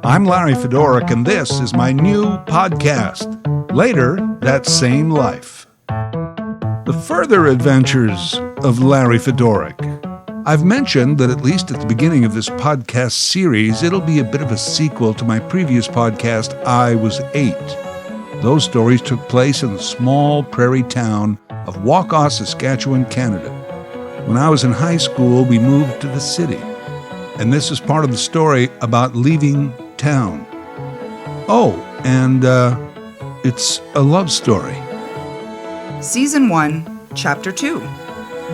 I'm Larry Fedoruk, and this is my new podcast, Later That Same Life. The Further Adventures of Larry Fedoruk. I've mentioned that at least at the beginning of this podcast series, it'll be a bit of a sequel to my previous podcast, I Was 8. Those stories took place in the small prairie town of Waukau, Saskatchewan, Canada. When I was in high school, we moved to the city. And this is part of the story about leaving town. Oh, and it's a love story. Season 1, Chapter 2.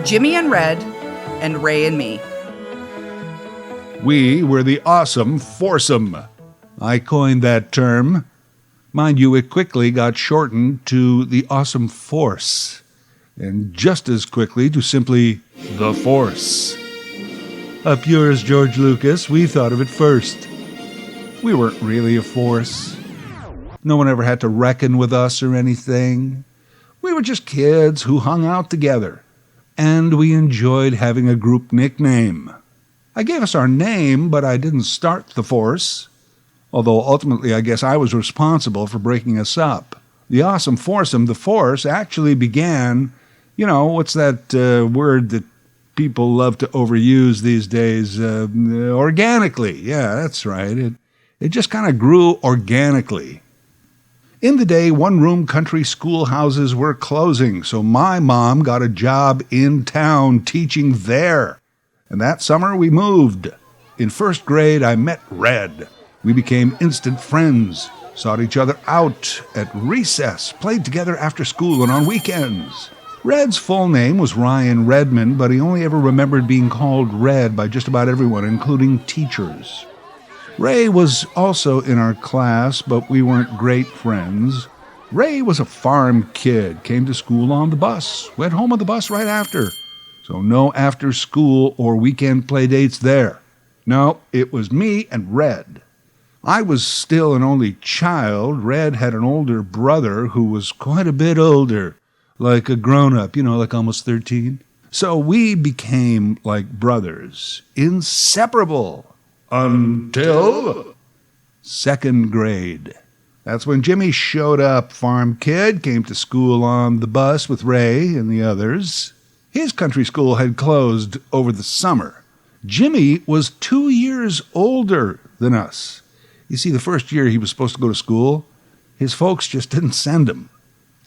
Jimmy and Red, and Ray and me. We were the awesome foursome. I coined that term. Mind you, it quickly got shortened to the awesome force, and just as quickly to simply the force. Up yours, George Lucas, we thought of it first. We weren't really a force. No one ever had to reckon with us or anything. We were just kids who hung out together, and we enjoyed having a group nickname. I gave us our name, but I didn't start the force, although ultimately I guess I was responsible for breaking us up. The awesome foursome, the force, actually began, what's that word that people love to overuse these days? Organically. Yeah, that's right. It just kind of grew organically. In the day, one-room country schoolhouses were closing, so my mom got a job in town teaching there. And that summer we moved. In first grade, I met Red. We became instant friends, sought each other out at recess, played together after school and on weekends. Red's full name was Ryan Redmond, but he only ever remembered being called Red by just about everyone, including teachers. Ray was also in our class, but we weren't great friends. Ray was a farm kid, came to school on the bus, went home on the bus right after. So no after school or weekend play dates there. No, it was me and Red. I was still an only child. Red had an older brother who was quite a bit older, like a grown-up, like almost 13. So we became like brothers, inseparable. Until second grade. That's when Jimmy showed up. Farm kid, came to school on the bus with Ray and the others. His country school had closed over the summer. Jimmy was 2 years older than us. You see, the first year he was supposed to go to school, his folks just didn't send him.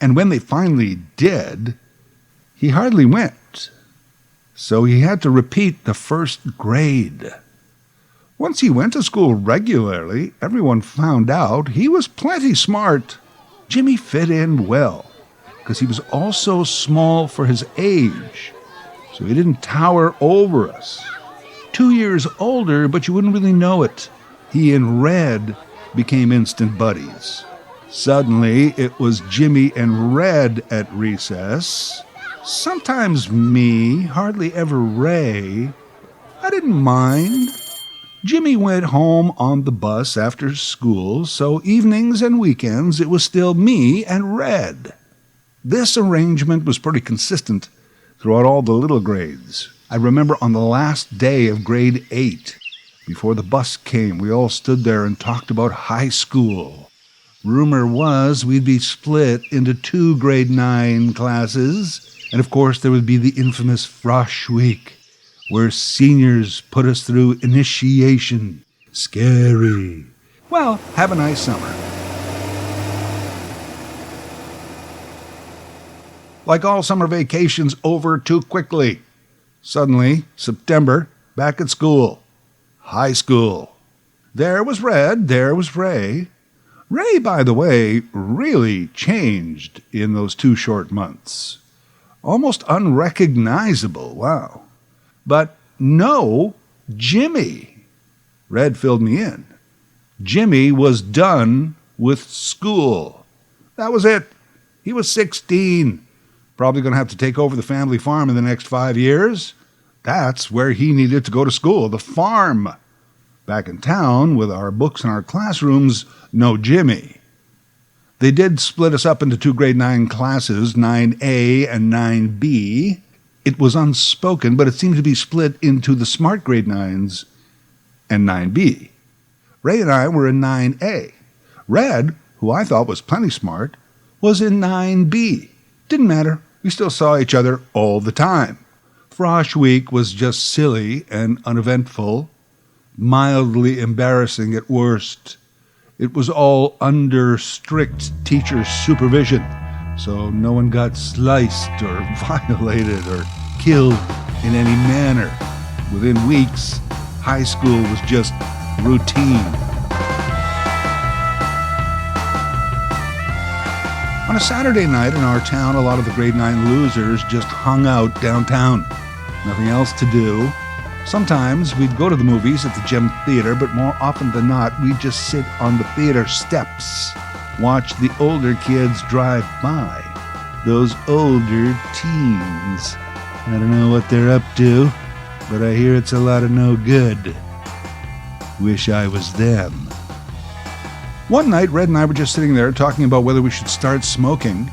And when they finally did, he hardly went. So he had to repeat the first grade. Once he went to school regularly, everyone found out he was plenty smart. Jimmy fit in well, because he was also small for his age, so he didn't tower over us. 2 years older, but you wouldn't really know it. He and Red became instant buddies. Suddenly, it was Jimmy and Red at recess. Sometimes me, hardly ever Ray. I didn't mind. Jimmy went home on the bus after school, so evenings and weekends it was still me and Red. This arrangement was pretty consistent throughout all the little grades. I remember on the last day of grade 8, before the bus came, we all stood there and talked about high school. Rumor was we'd be split into 2 grade 9 classes, and of course there would be the infamous Frosh Week, where seniors put us through initiation. Scary. Well, have a nice summer. Like all summer vacations, over too quickly. Suddenly, September, back at school. High school. There was Red, there was Ray. Ray, by the way, really changed in those 2 short months. Almost unrecognizable, wow. But no Jimmy. Red filled me in. Jimmy was done with school. That was it. He was 16. Probably going to have to take over the family farm in the next 5 years. That's where he needed to go to school, the farm. Back in town, with our books and our classrooms, no Jimmy. They did split us up into 2 grade 9 classes, 9A and 9B. It was unspoken, but it seemed to be split into the smart grade 9s and 9B. Ray and I were in 9A. Red, who I thought was plenty smart, was in 9B. Didn't matter. We still saw each other all the time. Frosh Week was just silly and uneventful, mildly embarrassing at worst. It was all under strict teacher supervision, so no one got sliced or violated or killed in any manner. Within weeks, high school was just routine. On a Saturday night in our town, a lot of the grade 9 losers just hung out downtown. Nothing else to do. Sometimes we'd go to the movies at the Gem Theater, but more often than not, we'd just sit on the theater steps, watch the older kids drive by. Those older teens. I don't know what they're up to, but I hear it's a lot of no good. Wish I was them. One night, Red and I were just sitting there talking about whether we should start smoking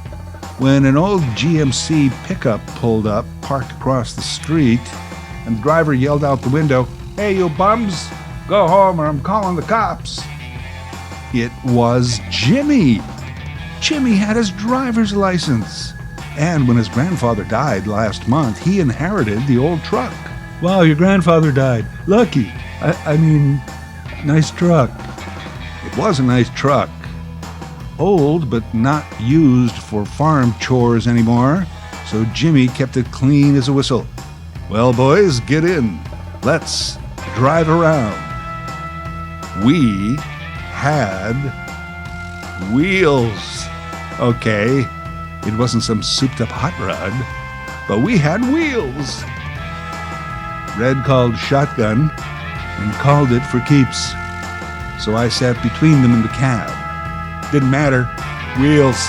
when an old GMC pickup pulled up, parked across the street, and the driver yelled out the window, "Hey, you bums, go home or I'm calling the cops." It was Jimmy. Jimmy had his driver's license. And when his grandfather died last month, he inherited the old truck. Wow, your grandfather died. Lucky. I mean, nice truck. It was a nice truck. Old, but not used for farm chores anymore, so Jimmy kept it clean as a whistle. Well, boys, get in. Let's drive around. We had wheels. Okay, it wasn't some souped-up hot rod, but we had wheels. Red called shotgun and called it for keeps, so I sat between them in the cab. Didn't matter. Wheels.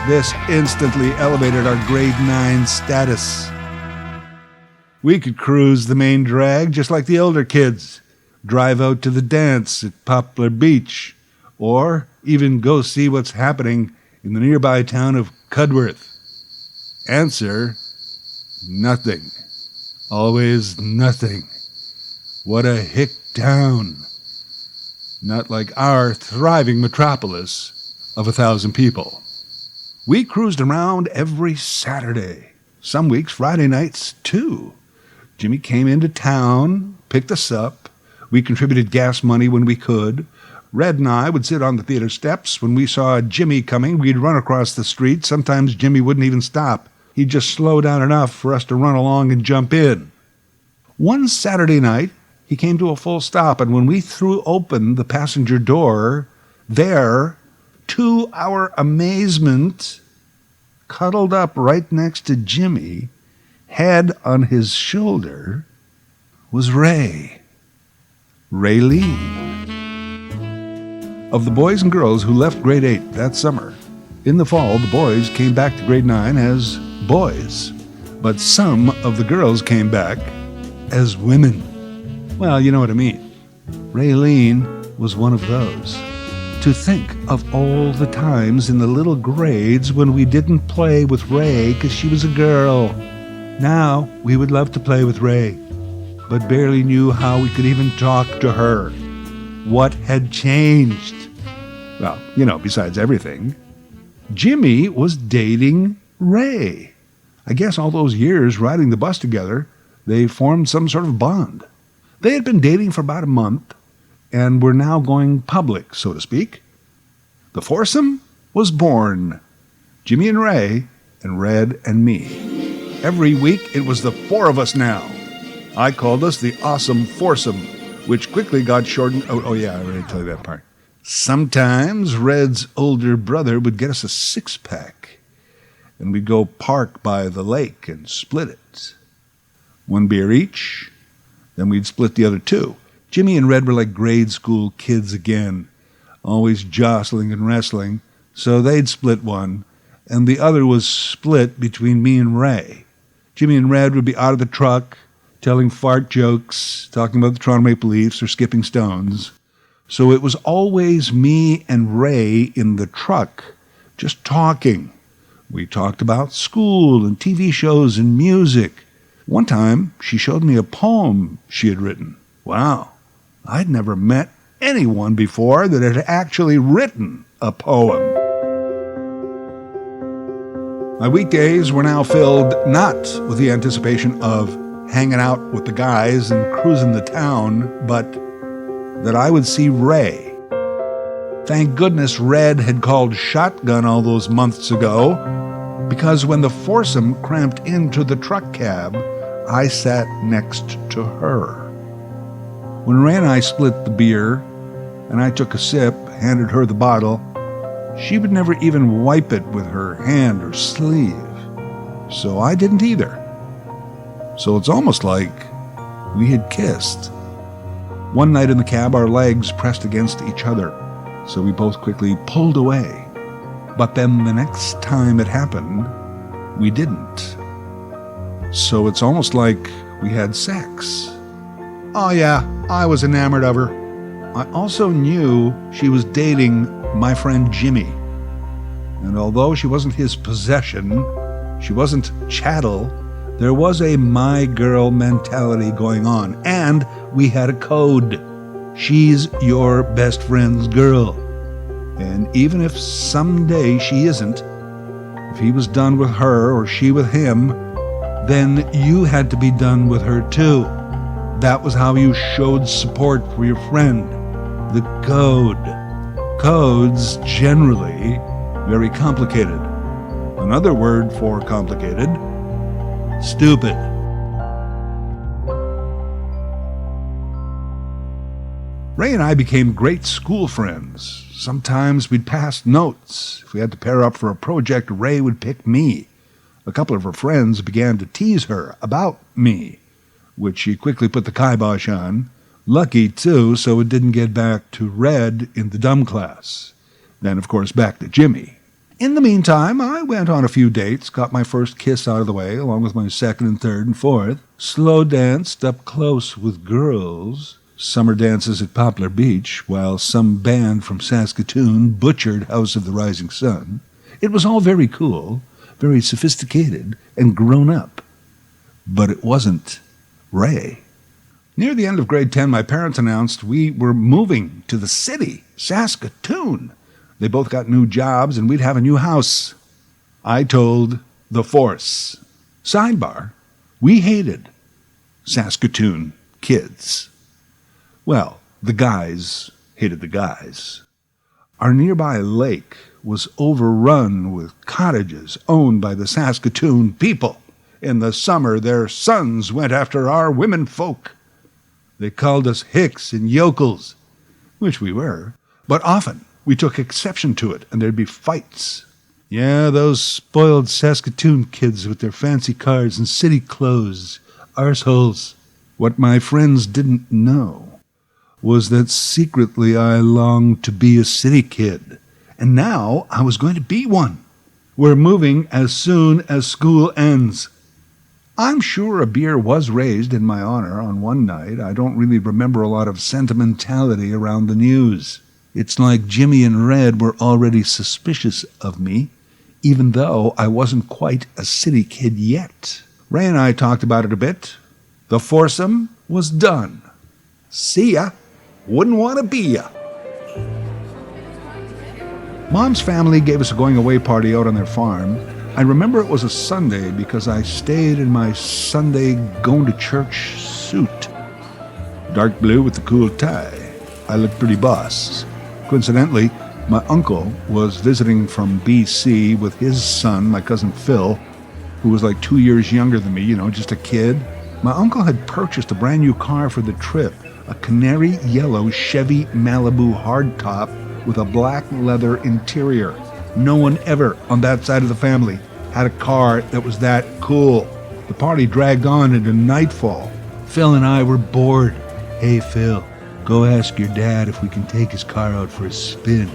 This instantly elevated our grade 9 status. We could cruise the main drag just like the older kids, drive out to the dance at Poplar Beach, or even go see what's happening in the nearby town of Cudworth. Answer, nothing. Always nothing. What a hick town. Not like our thriving metropolis of 1,000 people. We cruised around every Saturday, some weeks Friday nights too. Jimmy came into town, picked us up. We contributed gas money when we could. Red and I would sit on the theater steps. When we saw Jimmy coming, we'd run across the street. Sometimes Jimmy wouldn't even stop. He'd just slow down enough for us to run along and jump in. One Saturday night, he came to a full stop, and when we threw open the passenger door, there, to our amazement, cuddled up right next to Jimmy, head on his shoulder, was Ray. Raylene. Of the boys and girls who left grade 8 that summer, in the fall the boys came back to grade 9 as boys, but some of the girls came back as women. Well, you know what I mean. Raylene was one of those. To think of all the times in the little grades when we didn't play with Ray because she was a girl. Now we would love to play with Ray, but barely knew how we could even talk to her. What had changed? Well, besides everything, Jimmy was dating Ray. I guess all those years riding the bus together, they formed some sort of bond. They had been dating for about a month and were now going public, so to speak. The foursome was born. Jimmy and Ray, and Red and me. Every week it was the four of us now. I called us the Awesome Foursome, which quickly got shortened. Oh yeah, I already told you that part. Sometimes Red's older brother would get us a six-pack, and we'd go park by the lake and split it. One beer each, then we'd split the other two. Jimmy and Red were like grade school kids again, always jostling and wrestling, so they'd split one, and the other was split between me and Ray. Jimmy and Red would be out of the truck, telling fart jokes, talking about the Toronto Maple Leafs or skipping stones. So it was always me and Ray in the truck, just talking. We talked about school and TV shows and music. One time, she showed me a poem she had written. Wow, I'd never met anyone before that had actually written a poem. My weekdays were now filled not with the anticipation of hanging out with the guys and cruising the town, but that I would see Ray. Thank goodness Red had called shotgun all those months ago, because when the foursome cramped into the truck cab, I sat next to her. When Ray and I split the beer, and I took a sip, handed her the bottle, she would never even wipe it with her hand or sleeve. So I didn't either. So it's almost like we had kissed. One night in the cab, our legs pressed against each other, so we both quickly pulled away. But then the next time it happened, we didn't. So it's almost like we had sex. Oh yeah, I was enamored of her. I also knew she was dating my friend Jimmy. And although she wasn't his possession, she wasn't chattel, there was a my girl mentality going on. And we had a code. She's your best friend's girl. And even if someday she isn't, if he was done with her or she with him, then you had to be done with her too. That was how you showed support for your friend. The code. Codes, generally, very complicated. Another word for complicated, stupid. Ray and I became great school friends. Sometimes we'd pass notes. If we had to pair up for a project, Ray would pick me. A couple of her friends began to tease her about me, which she quickly put the kibosh on. Lucky, too, so it didn't get back to Red in the dumb class. Then, of course, back to Jimmy. In the meantime, I went on a few dates, got my first kiss out of the way, along with my second and third and fourth, slow danced up close with girls, summer dances at Poplar Beach, while some band from Saskatoon butchered House of the Rising Sun. It was all very cool, very sophisticated, and grown up. But it wasn't Ray. Near the end of grade 10, my parents announced we were moving to the city, Saskatoon. They both got new jobs, and we'd have a new house. I told the force. Sidebar, we hated Saskatoon kids. Well, the guys hated the guys. Our nearby lake was overrun with cottages owned by the Saskatoon people. In the summer, their sons went after our women folk. They called us hicks and yokels, which we were, but often we took exception to it, and there'd be fights. Yeah, those spoiled Saskatoon kids with their fancy cars and city clothes, arseholes. What my friends didn't know was that secretly I longed to be a city kid, and now I was going to be one. We're moving as soon as school ends. I'm sure a beer was raised in my honor on one night. I don't really remember a lot of sentimentality around the news. It's like Jimmy and Red were already suspicious of me, even though I wasn't quite a city kid yet. Ray and I talked about it a bit. The foursome was done. See ya. Wouldn't want to be ya. Mom's family gave us a going-away party out on their farm. I remember it was a Sunday because I stayed in my Sunday going-to-church suit. Dark blue with the cool tie. I looked pretty boss. Coincidentally, my uncle was visiting from BC with his son, my cousin Phil, who was like 2 years younger than me, just a kid. My uncle had purchased a brand new car for the trip, a canary yellow Chevy Malibu hardtop with a black leather interior. No one ever on that side of the family had a car that was that cool. The party dragged on into nightfall. Phil and I were bored. Hey, Phil, go ask your dad if we can take his car out for a spin.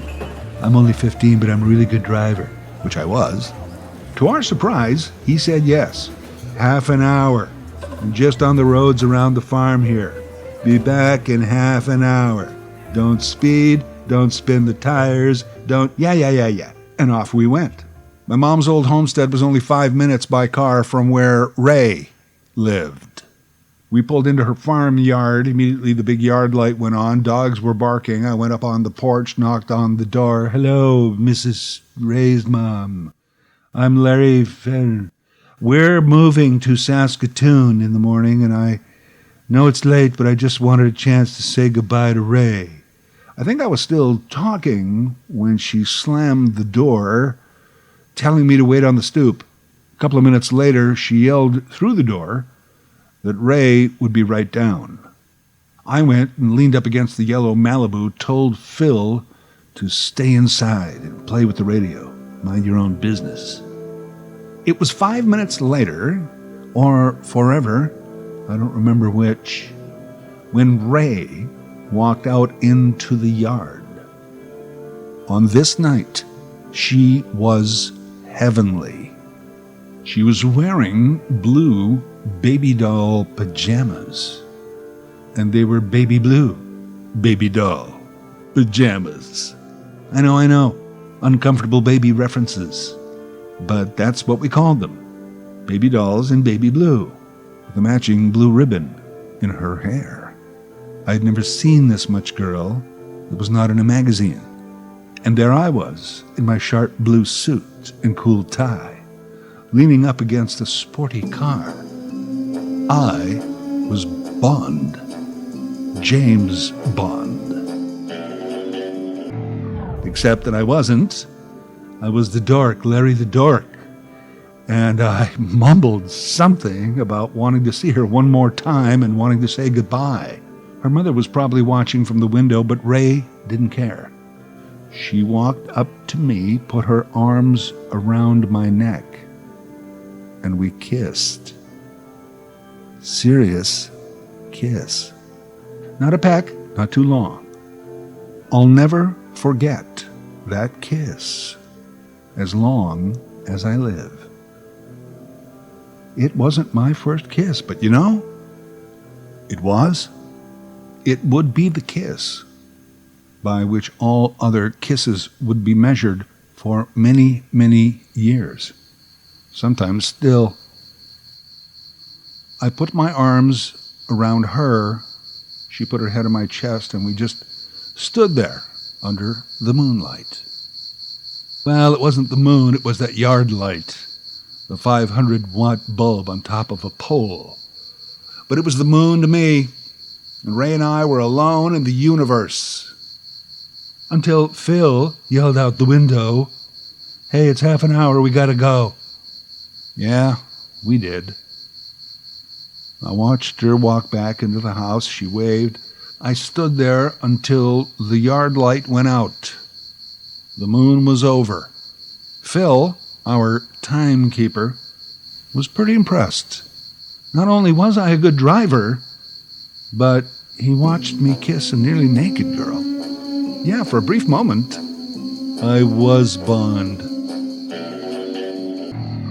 I'm only 15, but I'm a really good driver, which I was. To our surprise, he said yes. Half an hour. Just on the roads around the farm here. Be back in half an hour. Don't speed, don't spin the tires, don't yeah. And off we went. My mom's old homestead was only 5 minutes by car from where Ray lived. We pulled into her farmyard. Immediately, the big yard light went on. Dogs were barking. I went up on the porch, knocked on the door. "Hello, Mrs. Ray's mom. I'm Larry Fenn. We're moving to Saskatoon in the morning, and I know it's late, but I just wanted a chance to say goodbye to Ray." I think I was still talking when she slammed the door, telling me to wait on the stoop. A couple of minutes later, she yelled through the door that Ray would be right down. I went and leaned up against the yellow Malibu, told Phil to stay inside and play with the radio. Mind your own business. It was 5 minutes later, or forever, I don't remember which, when Ray walked out into the yard. On this night, she was heavenly. She was wearing blue baby doll pajamas, and they were baby blue baby doll pajamas. I know, uncomfortable baby references, but that's what we called them. Baby dolls in baby blue, with a matching blue ribbon in her hair. I had never seen this much girl that was not in a magazine. And there I was, in my sharp blue suit and cool tie, leaning up against a sporty car. I was Bond. James Bond. Except that I wasn't. I was the dork, Larry the dork. And I mumbled something about wanting to see her one more time and wanting to say goodbye. Her mother was probably watching from the window, but Ray didn't care. She walked up to me, put her arms around my neck, and we kissed. Serious kiss. Not a peck, not too long. I'll never forget that kiss as long as I live. It wasn't my first kiss, but you know, it was. It would be the kiss by which all other kisses would be measured for many, many years. Sometimes still. I put my arms around her. She put her head on my chest, and we just stood there under the moonlight. Well, it wasn't the moon, it was that yard light, the 500-watt bulb on top of a pole. But it was the moon to me, and Ray and I were alone in the universe. Until Phil yelled out the window, "Hey, it's half an hour, we gotta go." Yeah, we did. I watched her walk back into the house. She waved. I stood there until the yard light went out. The moon was over. Phil, our timekeeper, was pretty impressed. Not only was I a good driver, but he watched me kiss a nearly naked girl. Yeah, for a brief moment, I was Bond.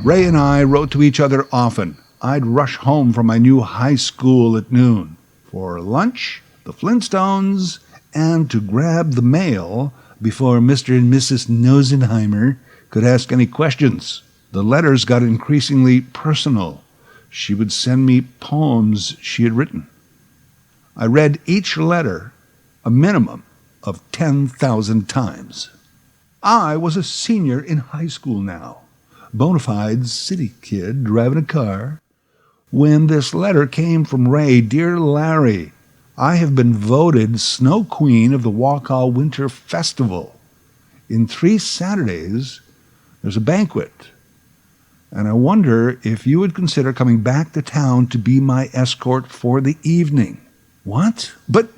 Ray and I wrote to each other often. I'd rush home from my new high school at noon for lunch, the Flintstones, and to grab the mail before Mr. and Mrs. Nosenheimer could ask any questions. The letters got increasingly personal. She would send me poems she had written. I read each letter a minimum of 10,000 times. I was a senior in high school now, bona fide city kid driving a car, when this letter came from Ray. "Dear Larry, I have been voted Snow Queen of the Waukau Winter Festival. In 3 Saturdays, there's a banquet, and I wonder if you would consider coming back to town to be my escort for the evening." What? But,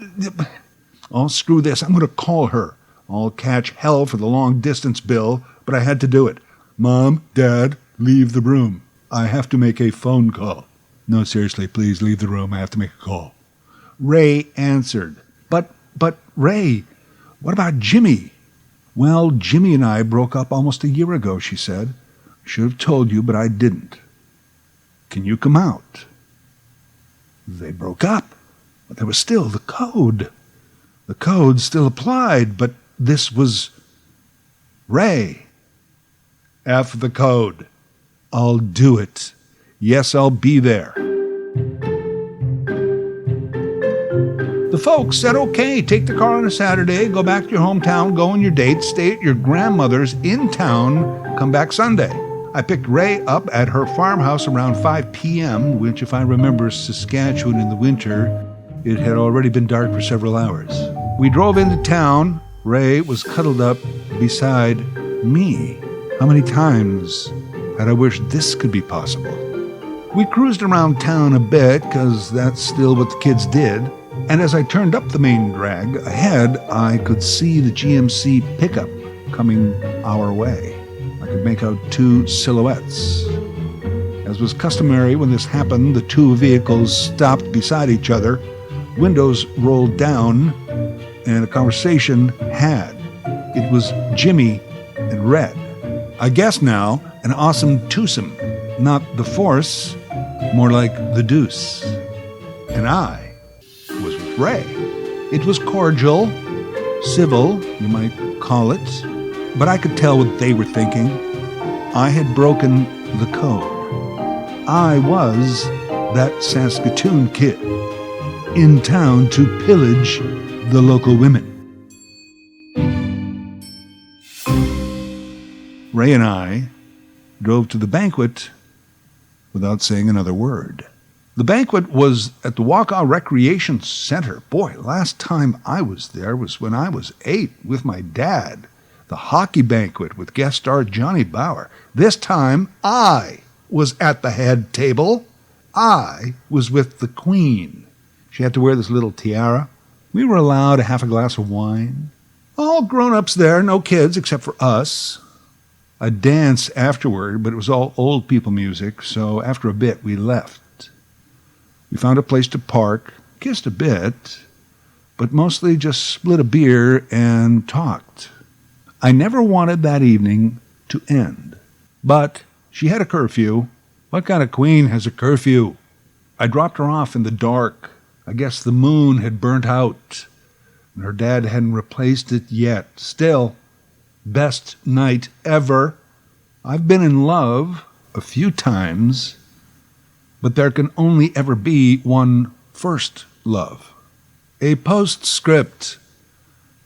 oh, screw this. I'm going to call her. I'll catch hell for the long-distance bill, but I had to do it. "Mom, Dad, leave the room. I have to make a phone call." "No, seriously, please leave the room. I have to make a call." Ray answered. But Ray, what about Jimmy?" "Well, Jimmy and I broke up almost a year ago," she said. "Should have told you, but I didn't. Can you come out?" They broke up, but there was still the code. The code still applied, but this was Ray. "F the code. I'll do it. Yes, I'll be there." The folks said, okay, take the car on a Saturday, go back to your hometown, go on your date, stay at your grandmother's in town, come back Sunday. I picked Ray up at her farmhouse around 5 p.m., which, if I remember Saskatchewan in the winter, it had already been dark for several hours. We drove into town. Ray was cuddled up beside me. How many times had I wished this could be possible? We cruised around town a bit, because that's still what the kids did. And as I turned up the main drag ahead, I could see the GMC pickup coming our way. I could make out two silhouettes. As was customary when this happened, the two vehicles stopped beside each other, windows rolled down, and a conversation had. It was Jimmy and Red. I guess now, an awesome twosome, not the force, more like the deuce. And I was with Ray. It was cordial, civil, you might call it, but I could tell what they were thinking. I had broken the code. I was that Saskatoon kid in town to pillage the local women. Ray and I drove to the banquet without saying another word. The banquet was at the Wakaw Recreation Center. Boy, last time I was there was when I was 8 with my dad. The hockey banquet with guest star Johnny Bauer. This time, I was at the head table. I was with the Queen. She had to wear this little tiara. We were allowed a half a glass of wine. All grown-ups there, no kids except for us. A dance afterward, but it was all old people music, so after a bit we left. We found a place to park, kissed a bit, but mostly just split a beer and talked. I never wanted that evening to end. But she had a curfew. What kind of queen has a curfew? I dropped her off in the dark. I guess the moon had burnt out, and her dad hadn't replaced it yet. Still, best night ever. I've been in love a few times, but there can only ever be one first love. A postscript.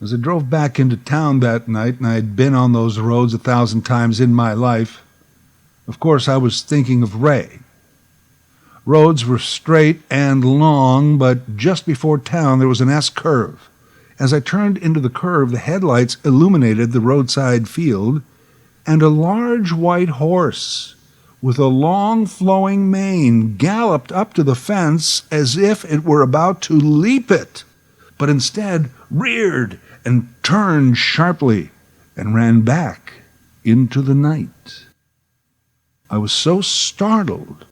As I drove back into town that night, and I had been on those roads 1,000 times in my life, of course I was thinking of Ray. Roads were straight and long, but just before town there was an S-curve. As I turned into the curve, the headlights illuminated the roadside field, and a large white horse with a long flowing mane galloped up to the fence as if it were about to leap it, but instead reared and turned sharply and ran back into the night. I was so startled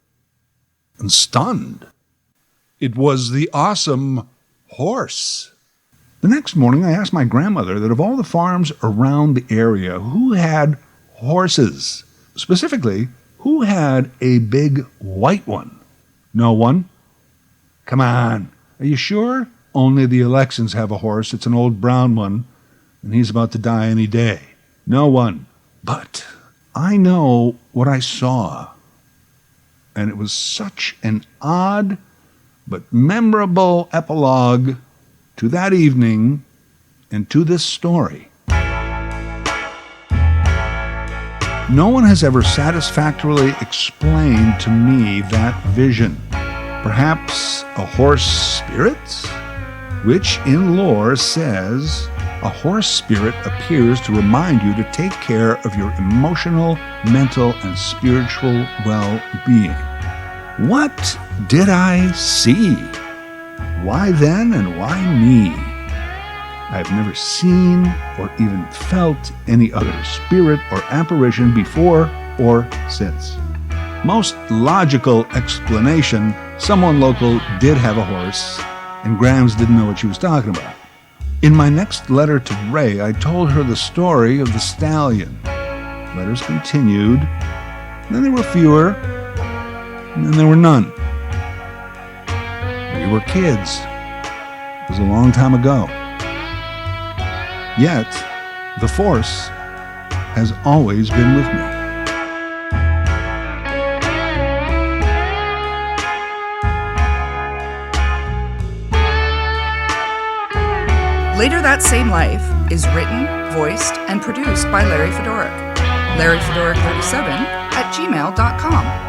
and stunned. It was the awesome horse. The next morning, I asked my grandmother that of all the farms around the area, who had horses? Specifically, who had a big white one? No one? Come on, are you sure? Only the Alexans have a horse. It's an old brown one, and he's about to die any day. No one. But I know what I saw, and it was such an odd but memorable epilogue to that evening and to this story. No one has ever satisfactorily explained to me that vision. Perhaps a horse spirit? Which in lore says a horse spirit appears to remind you to take care of your emotional, mental, and spiritual well-being. What did I see? Why then and why me? I have never seen or even felt any other spirit or apparition before or since. Most logical explanation, someone local did have a horse, and Grams didn't know what she was talking about. In my next letter to Ray, I told her the story of the stallion. Letters continued, then there were fewer, and then there were none. We were kids. It was a long time ago. Yet, the Force has always been with me. Later That Same Life is written, voiced, and produced by Larry Fedoruk. LarryFedoruk37 at gmail.com.